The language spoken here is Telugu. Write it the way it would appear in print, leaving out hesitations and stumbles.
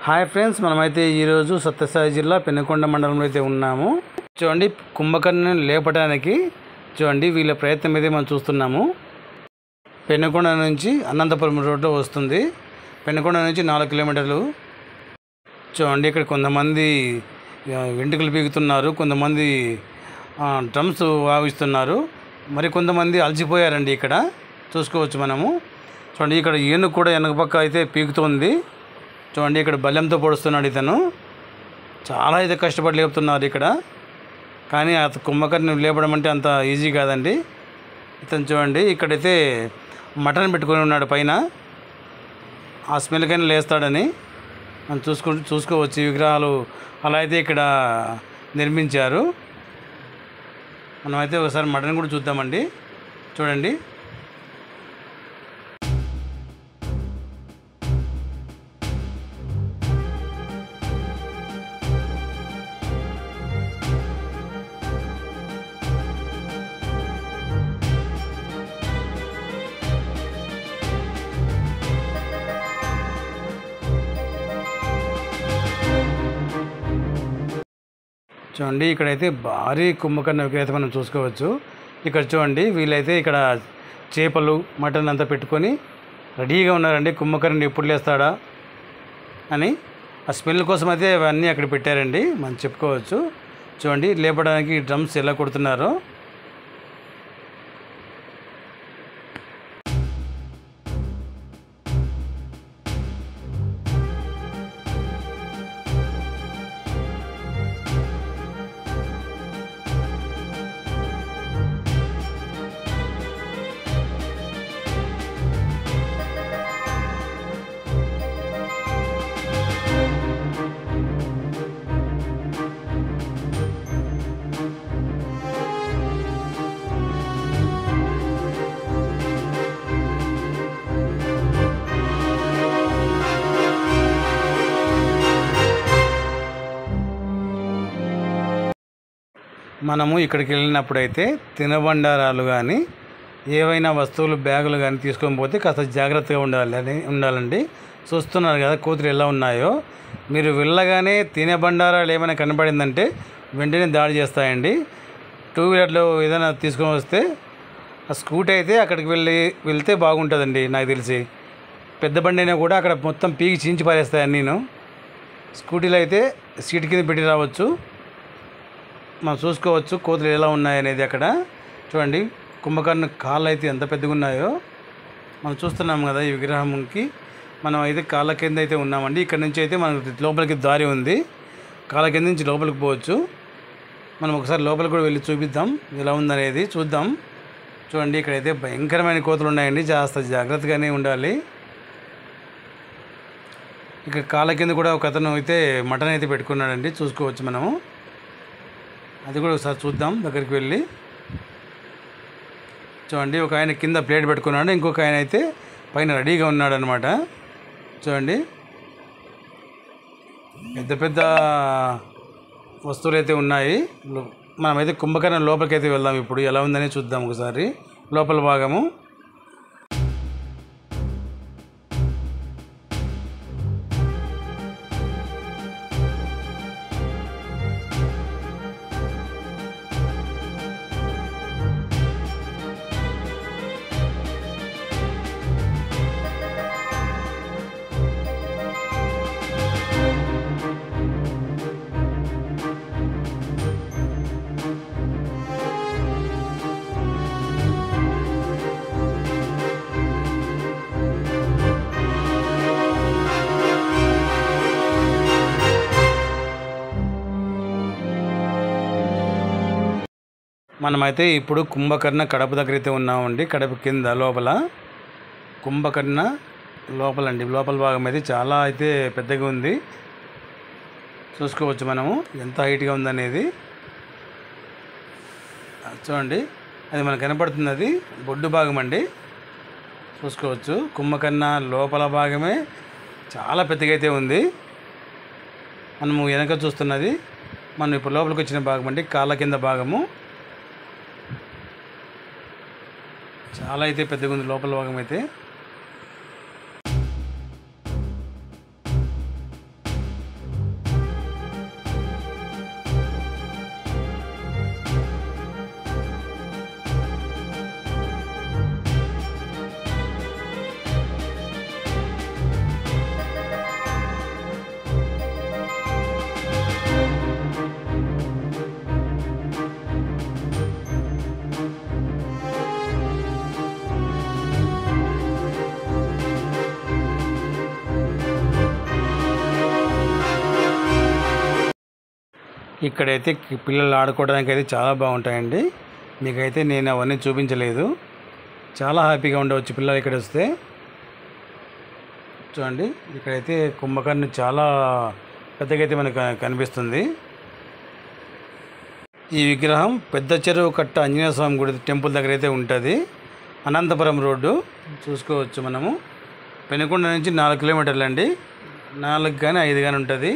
హాయ్ ఫ్రెండ్స్, మనమైతే ఈరోజు సత్యసాయి జిల్లా పెనుకొండ మండలంలో అయితే ఉన్నాము. చూడండి, కుంభకర్ణను లేపడానికి చూడండి వీళ్ళ ప్రయత్నం అయితే మనం చూస్తున్నాము. పెనుకొండ నుంచి అనంతపురం రోడ్లో వస్తుంది. పెనుకొండ నుంచి 4 కిలోమీటర్లు. చూడండి, ఇక్కడ కొంతమంది వెంట్రుకలు పీకుతున్నారు, కొంతమంది డ్రమ్స్ వాయిస్తున్నారు, మరి కొంతమంది అలసిపోయారండి. ఇక్కడ చూసుకోవచ్చు మనము. చూడండి, ఇక్కడ ఏనుగు కూడా వెనక పక్క అయితే పీకుతుంది. చూడండి, ఇక్కడ బల్లెంతో పొడుస్తున్నాడు ఇతను. చాలా అయితే కష్టపడి లేపుతున్నారు ఇక్కడ. కానీ అతను కుంభకర్ణి లేపడం అంటే అంత ఈజీ కాదండి. ఇతను చూడండి, ఇక్కడైతే మటన్ పెట్టుకొని ఉన్నాడు పైన. ఆ స్మెల్కైనా లేస్తాడని మనం చూసుకోవచ్చు. ఈ విగ్రహాలు అలా అయితే ఇక్కడ నిర్మించారు. మనమైతే ఒకసారి మటన్ కూడా చూద్దామండి. చూడండి, చూడండి ఇక్కడైతే భారీ కుంభకర్ణ విక్రేత మనం చూసుకోవచ్చు. ఇక్కడ చూడండి, వీళ్ళైతే ఇక్కడ చేపలు మటన్ అంతా పెట్టుకొని రెడీగా ఉన్నారండి. కుంభకర్ణి ఎప్పుడు లేస్తాడా అని ఆ స్మెల్ కోసం అయితే అవన్నీ అక్కడ పెట్టారండి, మనం చెప్పుకోవచ్చు. చూడండి, లేపడానికి డ్రమ్స్ ఎలా కొడుతున్నారో. మనము ఇక్కడికి వెళ్ళినప్పుడైతే తినబండారాలు కానీ ఏవైనా వస్తువులు బ్యాగులు కానీ తీసుకొని పోతే కాస్త జాగ్రత్తగా ఉండాలండి. చూస్తున్నారు కదా కోతులు ఎలా ఉన్నాయో. మీరు వెళ్ళగానే తినబండారాలు ఏమైనా కనపడిందంటే వెంటనే దాడి చేస్తాయండి. 2 వీలర్లో ఏదైనా తీసుకొని వస్తే ఆ స్కూటీ అయితే అక్కడికి వెళ్తే బాగుంటుందండి. నాకు తెలిసి పెద్ద బండి అయినా కూడా అక్కడ మొత్తం పీకి చించి పారేస్తాయి అన్నీను. స్కూటీలో అయితే సీట్ కింద పెట్టి రావచ్చు. మనం చూసుకోవచ్చు కోతులు ఎలా ఉన్నాయనేది. అక్కడ చూడండి, కుంభకర్ణ కాళ్ళు అయితే ఎంత పెద్దగా ఉన్నాయో మనం చూస్తున్నాం కదా. ఈ విగ్రహంకి మనం అయితే కాళ్ళ కింద అయితే ఉన్నామండి. ఇక్కడ నుంచి అయితే మనకు లోపలికి దారి ఉంది. కాళ్ళ కింద నుంచి లోపలికి పోవచ్చు. మనం ఒకసారి లోపలికి కూడా వెళ్ళి చూపిద్దాం ఎలా ఉందనేది చూద్దాం. చూడండి, ఇక్కడైతే భయంకరమైన కోతులు ఉన్నాయండి. జాగ్రత్తగానే ఉండాలి. ఇక కాళ్ళ కింద కూడా ఒక అతను అయితే మటన్ అయితే పెట్టుకున్నాడండి, చూసుకోవచ్చు మనము. అది కూడా ఒకసారి చూద్దాం దగ్గరికి వెళ్ళి. చూడండి, ఒక ఆయన కింద ప్లేట్ పెట్టుకున్నాడు, ఇంకొక ఆయన అయితే పైన రెడీగా ఉన్నాడు అనమాట. చూడండి, పెద్ద పెద్ద వస్తువులు అయితే ఉన్నాయి. మనమైతే కుంభకర్ణ లోపలికి అయితే వెళ్దాం. ఇప్పుడు ఎలా ఉందని చూద్దాం ఒకసారి లోపల భాగము. మనమైతే ఇప్పుడు కుంభకర్ణ కడప దగ్గర అయితే ఉన్నామండి. కడప కింద లోపల కుంభకర్ణ లోపలండి. లోపల భాగం అయితే చాలా అయితే పెద్దగా ఉంది. చూసుకోవచ్చు మనము ఎంత హైట్గా ఉందనేది. చూడండి, అది మనకు కనపడుతుంది, అది బొడ్డు భాగం అండి. చూసుకోవచ్చు కుంభకర్ణ లోపల భాగమే చాలా పెద్దగా అయితే ఉంది. మనము వెనక చూస్తున్నది మనం ఇప్పుడు లోపలికి వచ్చిన భాగం అండి, కాళ్ళ కింద భాగము. చాలా అయితే పెద్దగా ఉంది లోపల భాగం అయితే. ఇక్కడైతే పిల్లలు ఆడుకోవడానికి అయితే చాలా బాగుంటాయండి. మీకైతే నేను అవన్నీ చూపించలేదు. చాలా హ్యాపీగా ఉండవచ్చు పిల్లలు ఇక్కడ వస్తే. చూడండి ఇక్కడైతే కుంభకర్ణి చాలా పెద్దగా అయితే మనకు కనిపిస్తుంది. ఈ విగ్రహం పెద్ద చెరువు కట్ట ఆంజనేయ స్వామి గుడి టెంపుల్ దగ్గర అయితే ఉంటుంది. అనంతపురం రోడ్డు చూసుకోవచ్చు మనము. పెనుకొండ నుంచి 4 కిలోమీటర్లు అండి. 4 కానీ 5 కానీ ఉంటుంది.